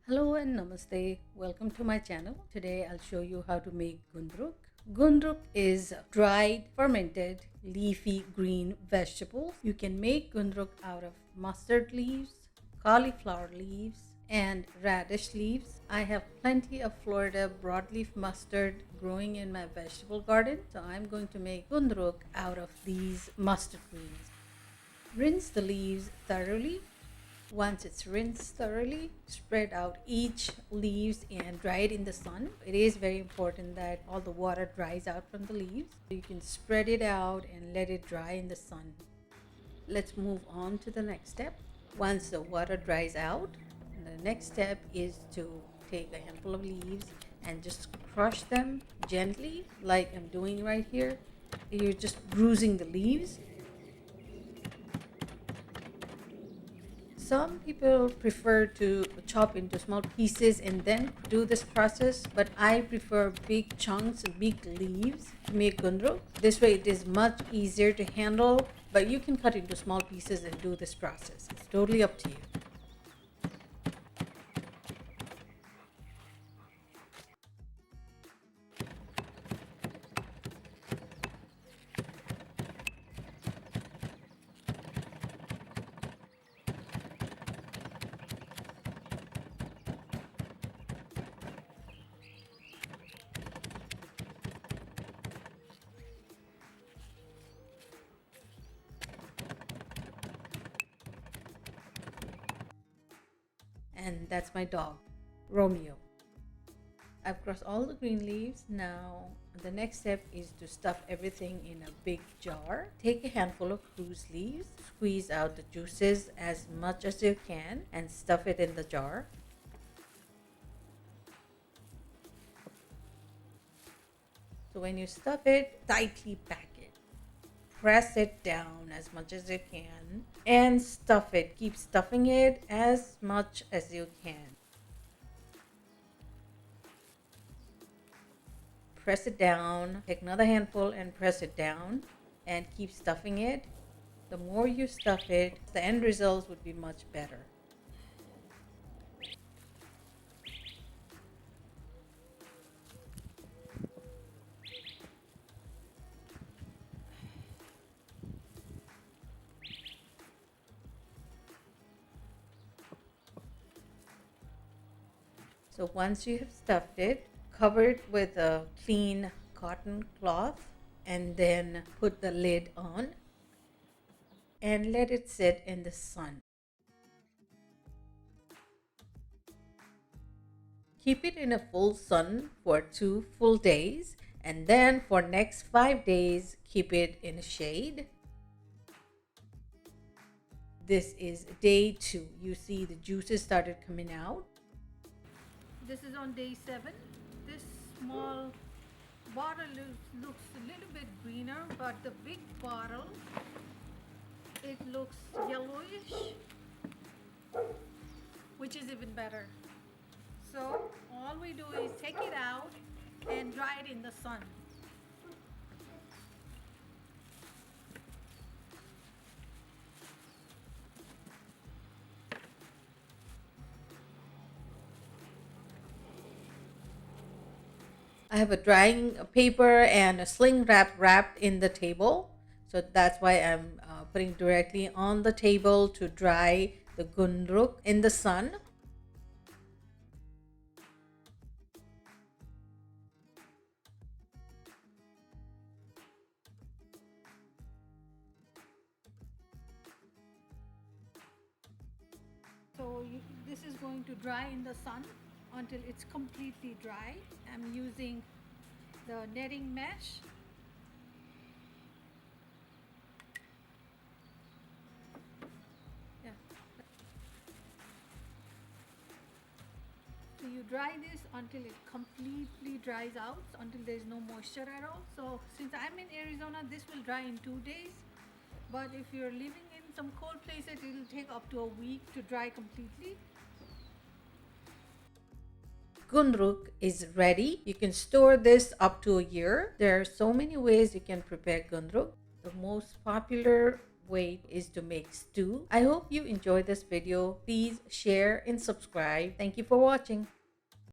Hello and namaste. Welcome to my channel. Today I'll show you how to make Gundruk. Gundruk is dried, fermented, leafy green vegetables. You can make Gundruk out of mustard leaves, cauliflower leaves, and radish leaves. I have plenty of Florida broadleaf mustard growing in my vegetable garden, so I'm going to make Gundruk out of these mustard greens. Rinse the leaves thoroughly. Once it's rinsed thoroughly, spread out each leaves and dry it in the sun. It is very important that all the water dries out from the leaves. You can spread it out and let it dry in the sun. Let's move on to the next step. Once the water dries out, the next step is to take a handful of leaves and just crush them gently like I'm doing right here. You're just bruising the leaves. Some people prefer to chop into small pieces and then do this process, but I prefer big chunks and big leaves to make gundruk. This way it is much easier to handle, but you can cut into small pieces and do this process. It's totally up to you. And that's my dog, Romeo. I've crossed all the green leaves. Now the next step is to stuff everything in a big jar. Take a handful of spruce leaves, squeeze out the juices as much as you can, and stuff it in the jar. So when you stuff it, tightly pack it. Press it down as much as you can and stuff it. Keep stuffing it as much as you can. Press it down. Take another handful and press it down and keep stuffing it. The more you stuff it, the end results would be much better. So once you have stuffed it, cover it with a clean cotton cloth and then put the lid on and let it sit in the sun. Keep it in a full sun for 2 full days, and then for next 5 days keep it in shade. This is day 2. You see the juices started coming out. This is on day 7. This small bottle looks a little bit greener, but the big bottle, it looks yellowish, which is even better. So all we do is take it out and dry it in the sun. I have a drying paper and a sling wrap wrapped in the table. So that's why I'm putting directly on the table to dry the gundruk in the sun. So this is going to dry in the sun until it's completely dry. I'm using the netting mesh. Yeah. So you dry this until it completely dries out, until there's no moisture at all. So since I'm in Arizona, this will dry in 2 days. But if you're living in some cold places, it'll take up to a week to dry completely. Gundruk is ready. You can store this up to a year. There are so many ways you can prepare gundruk. The most popular way is to make stew. I hope you enjoyed this video. Please share and subscribe. Thank you for watching.